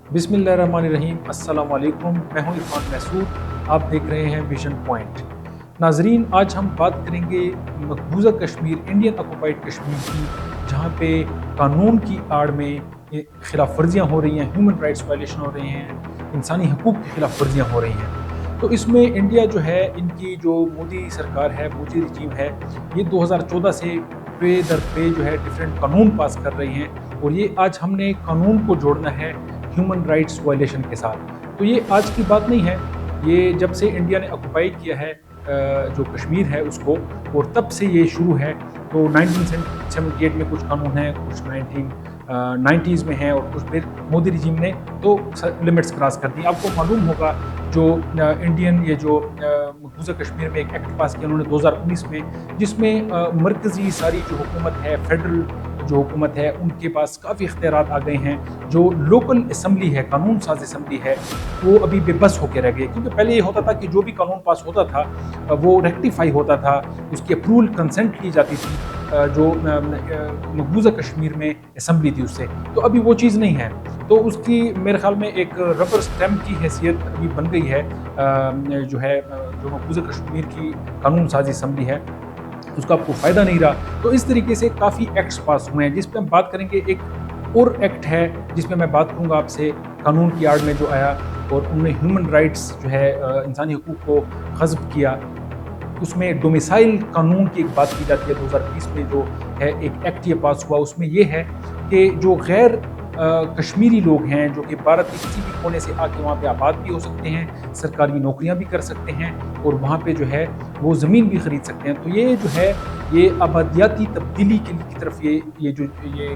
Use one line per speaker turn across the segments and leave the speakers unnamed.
बिस्मिल्लाहिर्रहमानिर्रहीम। अस्सलाम वालेकुम। मैं हूं इरफान महसूद। आप देख रहे हैं विजन पॉइंट। नाजरीन, आज हम बात करेंगे मकबूजा कश्मीर, इंडियन ऑक्युपाइड कश्मीर की, जहां पे कानून की आड़ में खिलाफ वर्जियाँ हो रही हैं, ह्यूमन राइट्स वायलेशन हो रहे हैं, इंसानी हकूक़ की खिलाफ वर्जियाँ हो रही हैं। तो इसमें इंडिया जो है, इनकी जो मोदी सरकार है, मोदी रजीम है, ये 2014 से पे दर पे जो है डिफरेंट कानून पास कर रही हैं, और ये आज हमने कानून को जोड़ना है ह्यूमन राइट्स वायलेशन के साथ। तो ये आज की बात नहीं है, ये जब से इंडिया ने ऑक्युपाई किया है जो कश्मीर है उसको, और तब से ये शुरू है। तो 1978 में कुछ कानून हैं, कुछ 1990s में हैं, और कुछ फिर मोदी रिजीम ने तो लिमिट्स क्रॉस कर दी। आपको मालूम होगा जो इंडियन ये जो मकबूजा कश्मीर में एक एक्ट पास किया उन्होंने 2019 में, जिसमें मरकज़ी सारी जो हुकूमत है, फेडरल जो हुकूमत है, उनके पास काफ़ी इख्तियारात आ गए हैं। जो लोकल असम्बली है, कानून साज असम्बली है, वो अभी बेबस होकर रह गए। क्योंकि पहले ये होता था कि जो भी कानून पास होता था वो रेक्टिफाई होता था, उसकी अप्रूवल कंसेंट ली जाती थी जो मकबूजा कश्मीर में असम्बली थी उससे। तो अभी वो चीज़ नहीं है, तो उसकी मेरे ख्याल में एक रबर स्टैम्प की हैसियत अभी बन गई है। जो है जो मकबूजा कश्मीर की कानून साजी असम्बली है, उसका आपको फ़ायदा नहीं रहा। तो इस तरीके से काफ़ी एक्ट्स पास हुए हैं, जिस पे हम बात करेंगे। एक और एक्ट है जिसमें मैं बात करूंगा आपसे, कानून की आड़ में जो आया और उन्होंने ह्यूमन राइट्स जो है इंसानी हकूक़ को ग़स्ब किया। उसमें डोमिसाइल कानून की एक बात की जाती है। 2020 में जो है एक एक्ट ये पास हुआ, उसमें ये है कि जो गैर कश्मीरी लोग हैं, जो कि भारत के किसी भी कोने से आके वहाँ पे आबाद भी हो सकते हैं, सरकारी नौकरियाँ भी कर सकते हैं, और वहाँ पे जो है वो ज़मीन भी ख़रीद सकते हैं। तो ये जो है ये आबादियाती तब्दीली की तरफ ये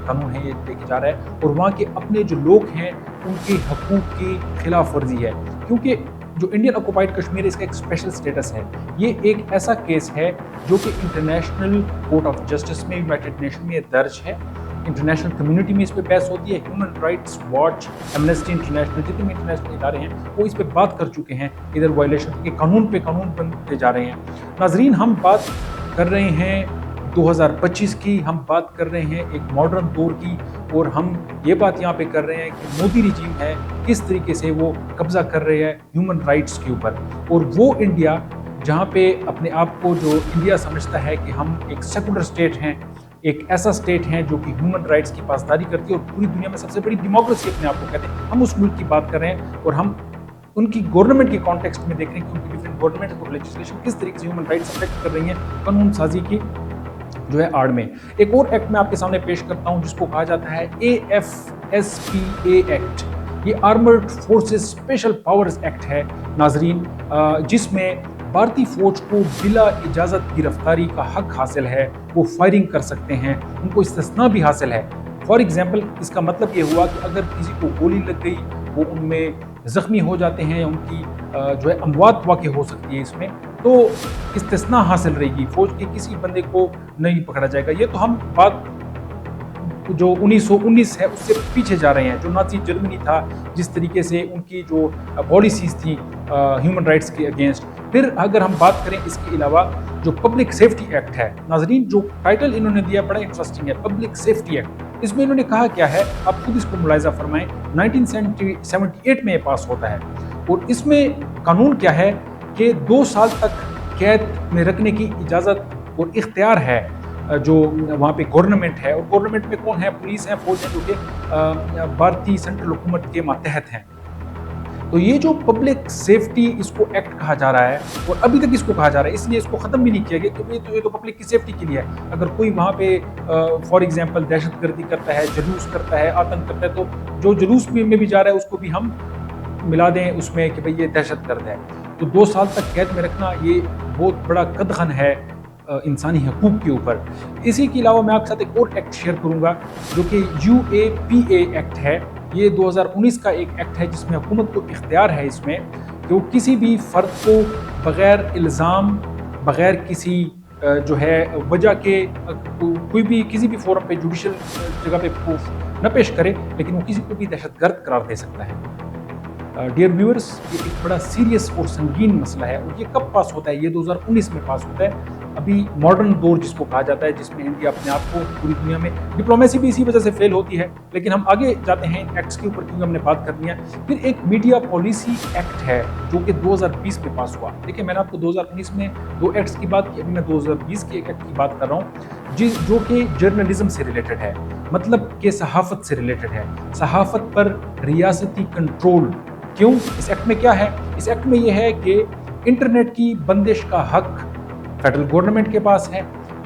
कानून है, ये लेके जा रहा है, और वहाँ के अपने जो लोग हैं उनके हकूक़ की खिलाफ वर्जी है। क्योंकि जो इंडियन ऑक्युपाइड कश्मीर है, इसका एक स्पेशल स्टेटस है। ये एक ऐसा केस है जो कि इंटरनेशनल कोर्ट ऑफ जस्टिस में, यूनाइटेड नेशन में दर्ज है, इंटरनेशनल कम्युनिटी में इस पे बहस होती है। Human rights watch, amnesty international, जितने भी इंटरनेशनल इदारे हैं वो इस पे बात कर चुके हैं। इधर वायलेशन के कानून पे कानून बनते जा रहे हैं। नाजरीन, हम बात कर रहे हैं 2025 की, हम बात कर रहे हैं एक मॉडर्न दौर की, और हम ये बात यहाँ पे कर रहे हैं कि मोदी रिजीम है किस तरीके से वो कब्जा कर रहे हैं ह्यूमन राइट्स के ऊपर। और वो इंडिया जहाँ पे अपने आप को जो इंडिया समझता है कि हम एक सेकुलर स्टेट हैं, एक ऐसा स्टेट है जो कि ह्यूमन राइट्स की पासदारी करती है और पूरी दुनिया में सबसे बड़ी डेमोक्रेसी अपने आप को कहते हैं, हम उस मुल्क की बात कर रहे हैं। और हम उनकी गवर्नमेंट के कॉन्टेक्स्ट में देख रहे हैं कि उनकी डिफरेंट गवर्नमेंट और लेजिस्लेशन किस तरीके से ह्यूमन राइट्स अफेक्ट कर रही हैं कानून साजी की जो है आड़ में। एक और एक्ट मैं आपके सामने पेश करता हूं जिसको कहा जाता है AFSPA एक्ट। ये armoured forces special powers act है नाजरीन, जिसमें भारतीय फौज को बिला इजाज़त गिरफ्तारी का हक हासिल है। वो फायरिंग कर सकते हैं, उनको इस्तिस्ना भी हासिल है। फॉर एग्जाम्पल, इसका मतलब ये हुआ कि अगर किसी को गोली लग गई, वो उनमें ज़ख्मी हो जाते हैं, उनकी जो है अमवात वाक़ई हो सकती है इसमें, तो इस्तिस्ना हासिल रहेगी, फौज के किसी बंदे को नहीं पकड़ा जाएगा। ये तो हम बात जो 1919 है उससे पीछे जा रहे हैं, जो नाज़ी जर्मनी था, जिस तरीके से उनकी जो पॉलिसीज़ थी ह्यूमन राइट्स के अगेंस्ट। फिर अगर हम बात करें इसके अलावा जो पब्लिक सेफ्टी एक्ट है, नाजरीन जो टाइटल इन्होंने दिया बड़ा इंटरेस्टिंग है, पब्लिक सेफ्टी एक्ट। इसमें इन्होंने कहा क्या है, आप खुद इसको मुलाहिजा फरमाएं। 1978 में ये पास होता है, और इसमें कानून क्या है कि 2 साल तक कैद में रखने की इजाज़त और इख्तियार है जो वहाँ पे गवर्नमेंट है। और गवर्नमेंट में कौन है? पुलिस है, फौज है, जो कि भारतीय सेंट्रल हुकूमत के मातहत हैं। तो ये जो पब्लिक सेफ्टी इसको एक्ट कहा जा रहा है, और अभी तक इसको कहा जा रहा है, इसलिए इसको ख़त्म भी नहीं किया गया क्योंकि ये तो पब्लिक की सेफ्टी के लिए है। अगर कोई वहाँ पे फॉर एग्जांपल दहशतगर्दी करता है, जुलूस करता है, आतंक करता है, तो जो जुलूस में भी जा रहा है उसको भी हम मिला दें उसमें कि भाई ये दहशतगर्द है। तो 2 साल तक कैद में रखना ये बहुत बड़ा कदगन है इंसानी हकूक़ के ऊपर। इसी के अलावा मैं आपके साथ एक और एक्ट शेयर करूँगा जो कि UAPA एक्ट है। ये 2019 का एक एक्ट है जिसमें हुकूमत को इख्तियार है इसमें कि वो किसी भी फ़र्द को बग़ैर इल्ज़ाम, बग़ैर किसी जो है वजह के कोई भी किसी भी फोरम पे, जुडिशल जगह पे प्रूफ न पेश करे, लेकिन वो किसी को भी दहशतगर्द करार दे सकता है। डियर व्यूअर्स, ये एक बड़ा सीरियस और संगीन मसला है, और ये कब पास होता है? ये 2019 में पास होता है। अभी मॉडर्न दौर जिसको कहा जाता है, जिसमें इंडिया अपने आप को पूरी दुनिया में, डिप्लोमेसी भी इसी वजह से फेल होती है। लेकिन हम आगे जाते हैं इन एक्ट्स के ऊपर क्योंकि हमने बात करनी है। फिर एक मीडिया पॉलिसी एक्ट है जो कि 2020 में पास हुआ। देखिए मैंने आपको 2019 में 2 एक्ट्स की बात की, अभी मैं 2020 के एक एक्ट की बात कर रहा हूँ जो कि जर्नलिज्म से रिलेटेड है, मतलब कि सहाफ़त से रिलेटेड है। सहाफ़त पर रियासती कंट्रोल। क्यों? इस एक्ट में क्या है? इस एक्ट में यह है कि इंटरनेट की बंदिश का हक फेडरल गवर्नमेंट के पास है,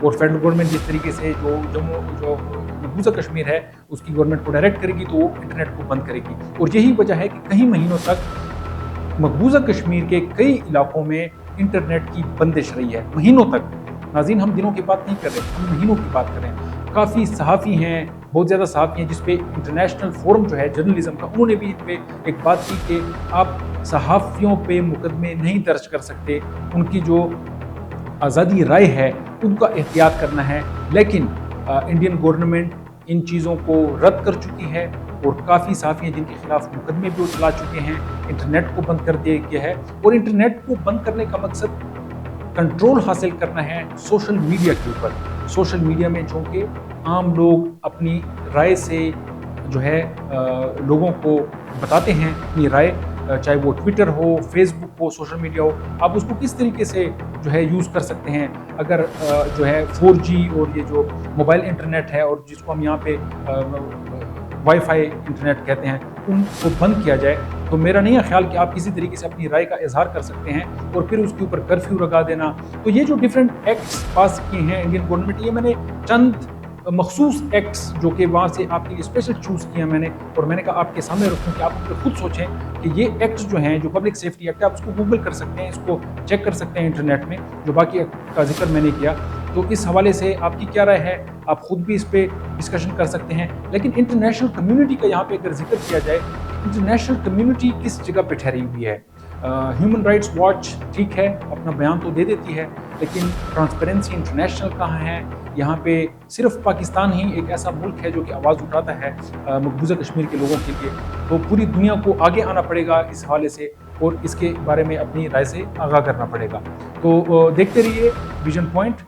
और फेडरल गवर्नमेंट जिस तरीके से जो मकबूजा कश्मीर है उसकी गवर्नमेंट को डायरेक्ट करेगी तो वो इंटरनेट को बंद करेगी। और यही वजह है कि कई महीनों तक मकबूजा कश्मीर के कई इलाकों में इंटरनेट की बंदिश रही है, महीनों तक। नाज़रीन, हम दिनों की बात नहीं कर रहे, हम महीनों की बात कर रहे हैं। काफ़ी सहाफ़ी हैं, बहुत ज़्यादा सहाफ़ी हैं, जिस पे इंटरनेशनल फोरम जो है जर्नलिज्म का, उन्होंने भी इन पे एक बात की कि आप सहाफ़ियों पे मुकदमे नहीं दर्ज कर सकते, उनकी जो आज़ादी राय है उनका एहतियात करना है। लेकिन इंडियन गवर्नमेंट इन चीज़ों को रद्द कर चुकी है और काफ़ी सहाफ़ी हैं जिनके खिलाफ मुकदमे भी चला चुके हैं। इंटरनेट को बंद कर दिया गया है, और इंटरनेट को बंद करने का मकसद कंट्रोल हासिल करना है सोशल मीडिया के ऊपर। सोशल मीडिया में जो कि आम लोग अपनी राय से जो है लोगों को बताते हैं अपनी राय, चाहे वो ट्विटर हो, फेसबुक हो, सोशल मीडिया हो, आप उसको किस तरीके से जो है यूज़ कर सकते हैं। अगर जो है 4G और ये जो मोबाइल इंटरनेट है और जिसको हम यहाँ पे वाईफाई इंटरनेट कहते हैं, उनको बंद किया जाए, तो मेरा नहीं है ख्याल कि आप किसी तरीके से अपनी राय का इजहार कर सकते हैं और फिर उसके ऊपर कर्फ्यू लगा देना। तो ये जो डिफरेंट एक्ट्स पास किए हैं इंडियन गवर्नमेंट, ये मैंने चंद मखसूस एक्ट्स जो कि वहाँ से आपके लिए स्पेशल चूज़ किया मैंने, और मैंने कहा आपके सामने रखूँ कि आप उनको खुद सोचें कि ये एक्ट्स जो हैं, जो पब्लिक सेफ्टी एक्ट है, आप उसको गूगल कर सकते हैं, इसको चेक कर सकते हैं इंटरनेट में, जो बाकी एक्ट का जिक्र मैंने किया। तो इस हवाले से आपकी क्या राय है, आप खुद भी इस पर डिस्कशन कर सकते हैं। लेकिन इंटरनेशनल कम्युनिटी का यहाँ पे अगर जिक्र किया जाए, इंटरनेशनल कम्युनिटी किस जगह पे ठहरी हुई है। ह्यूमन राइट्स वॉच ठीक है, अपना बयान तो दे देती है, लेकिन ट्रांसपेरेंसी इंटरनेशनल कहाँ है? यहाँ पे सिर्फ पाकिस्तान ही एक ऐसा मुल्क है जो कि आवाज़ उठाता है मकबूजा कश्मीर के लोगों के लिए। तो पूरी दुनिया को आगे आना पड़ेगा इस हवाले से, और इसके बारे में अपनी राय से आगाह करना पड़ेगा। तो देखते रहिए विजन पॉइंट।